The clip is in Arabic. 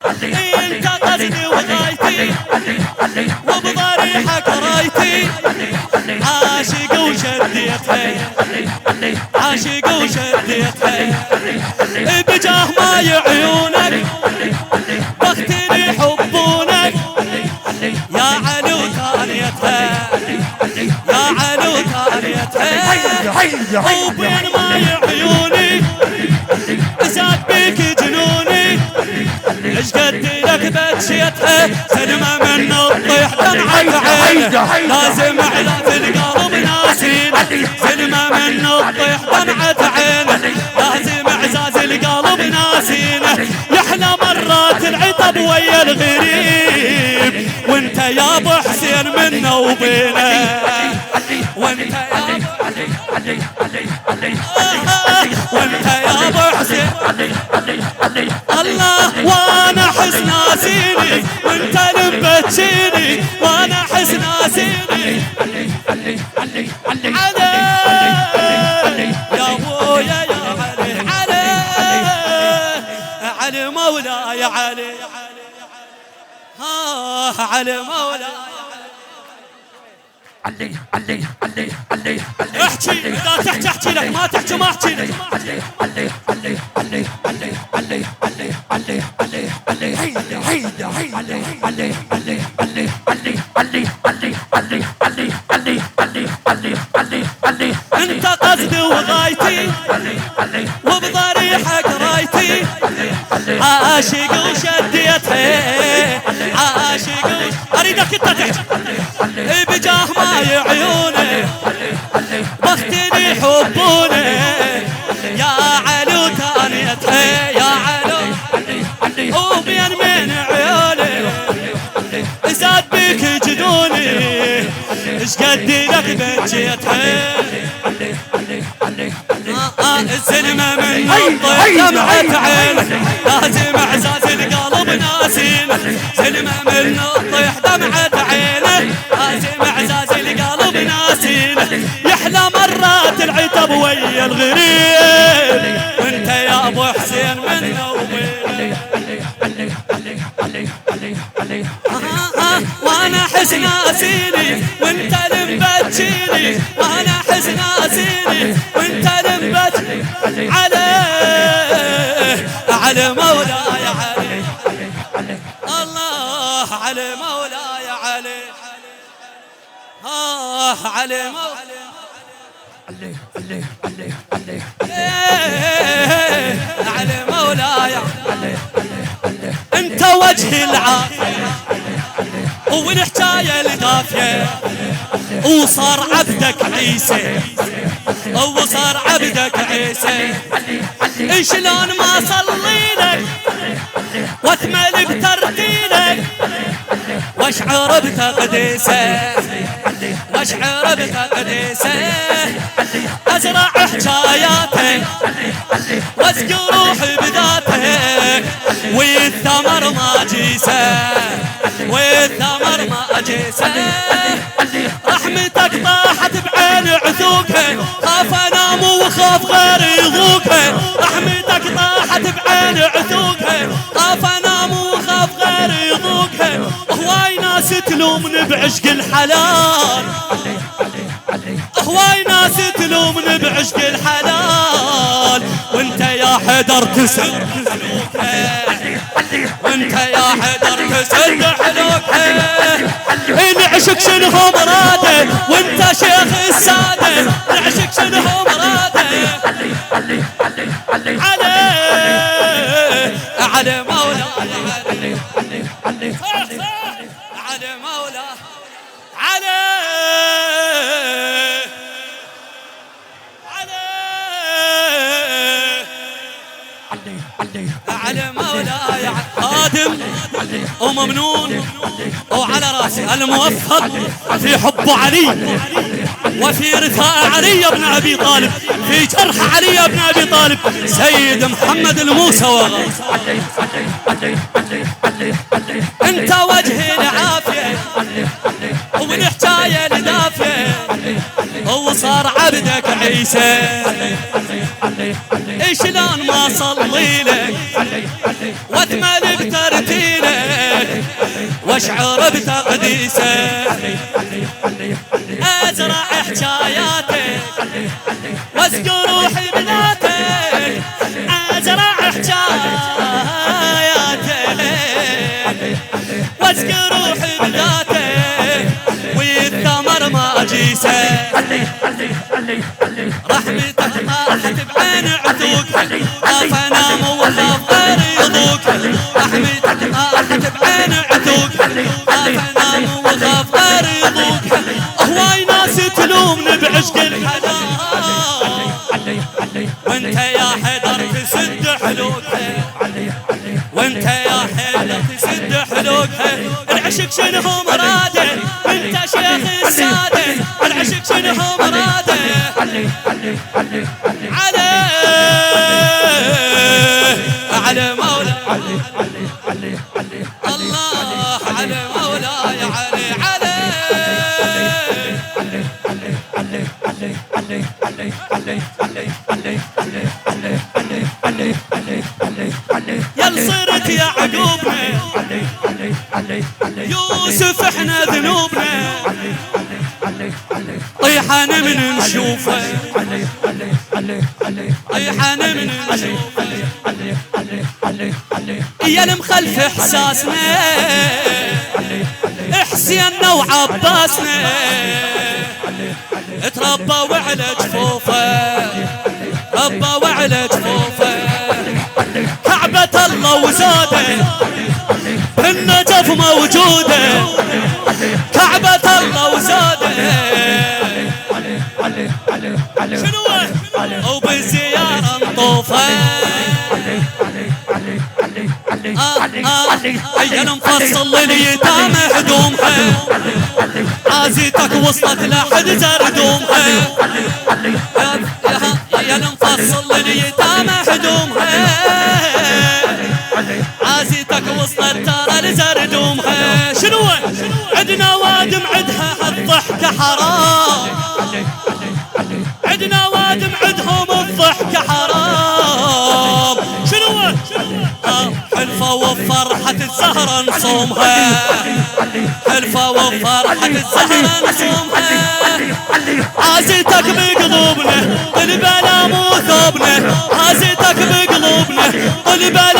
انت قصدي وغايتي وبضريحك رايتي، عاشق وشديتها عاشق وشديتها، بجاه ماي عيونك بختني حبونك يا علي وثانيتها يا علي وثانيتها، وبين ماي عيوني زاد بيك جنوني، ايش قد لك بتشيتها سلمة من الطيح دمعة عينه، لازم على القلب ناسينه سلمة من الطيح دمعة عينه، لازم اعزاز القلب ناسينه، يحلى مرات العطب ويا الغريب، وانت يا ابو حسين منا وبينه، وانت يا وانت يا ابو حسين الله، وانا احس ناسيني وانت لبتشيني، وانا احس ناسيني علي يا ابويا يا علي علي علي مولاي علي علي مولاي علي علي علي علي علي، احكي اذا تحكي احكي لك، ما تحكي ما احكي لك. علي علي علي علي علي علي علي علي علي علي هيدا هيدا علي علي علي علي علي علي علي علي علي علي علي علي علي علي، انت قصدي وغايتي وبضريحك رايتي، عاشق وشديتها عاشق اريدك انت تحكي، بجاه ماي عيونه بختني حبونه يا علي وثانيتها يا علي، وبين من عيوني زاد بيك جنوني، ايش قد لك بجيتها السلمة من الطيح دمعة عينه، لازم اعزاز القلب ناسينه سلمة من الطيح دمعة عينه، لازم اعزاز القلب ناسينه، يحلى مرات العتب ويا الغريب، وانت يا ابو حسين منا وبينه، وانا احس ناسيني وانت لمبتشيني، وانا احس ناسيني وانت لمبتشيني علي مولاي علي الله علي مولاي علي علي مولاي علي علي علي علي علي مولاي انت وجه العافية والحكاية الدافية، وصار عبدك عيسى وصار عبدك عيسى، شلون ما صليلك واكمل بترتيلك، واشعر بتقديسه واشعر بتقديسه، ازرع حكاياته واسقي روحي بذاته، والثمر ما جيسه والثمر ما جيسه، رحمتك طاحت بعين عثوكه، خاف انام وخاف غيري يضوكه، رحمتك طاحت بعين عثوكه، خاف انام وخاف غيري يضوكه، هواي ناس تلومني بعشق الحلال، هواي ناس تلومني بعشق الحلال، وانت يا حيدر تسد حلوكه، وانت يا حيدر تسد حلوكه، نعشق شنو مراده وانت شيخ الساده، نعشق شنو مراده علي علي مولاي علي مولاي علي مولاي آدم وممنون وعلى راسي الموفق في حب علي وفي رثاء علي بن أبي طالب، في جرح علي بن أبي طالب سيد محمد الموسى وغاث. انت وجه العافية والحكاية الدافية، وصار عبدك عيسى شلون ما صلي لك واكمل بترتيلك واشعر بتقديسك ازرع حجاياتك واسقي روحي بذاتك ازرع حجاياتك واسقي روحي بذاتك والثمر ما جيسك رحمتك طاحت بعين عتوك خاف انام وخاف غير يضوك رحمتك طاحت بعين عتوك خاف انام وخاف غير يضوك هواي ناس تلومني بعشق الحلال وانت يا حيدر تسد حلوكها وانت يا حيدر تسد حلوكها العشق شنو مراده انت شيخ الساده العشق شنو مراده على مولاي الله على مولاي علي يل صرت يعقوبنا يوسف احنا ذنوبنا طيحان من نشوفه طيحان من نشوفه يا المخلف احساسنا حسيننا وعباسنا تربوا على جفوفه ربوا على جفوفه كعبة الله وزاده النجف موجوده كعبة الله وزاده شنو وبالزيارة نطوفه يا المفصل لليتامى هدومها عازيتك وصلت لحد زردومها يا المفصل لليتامى هدومها عازيتك وصلت ترى لزردومها شنو عدنا وادم عدها الضحكة حرام عدنا وادم عدهم الضحكة حرام شنو حلفة وفرحة الزهرة نصومها حلفة وفرحة الزهرة نصومها عازيتك بقلوبنا طلبنا مو ثوبنا عازيتك بقلوبنا طلبنا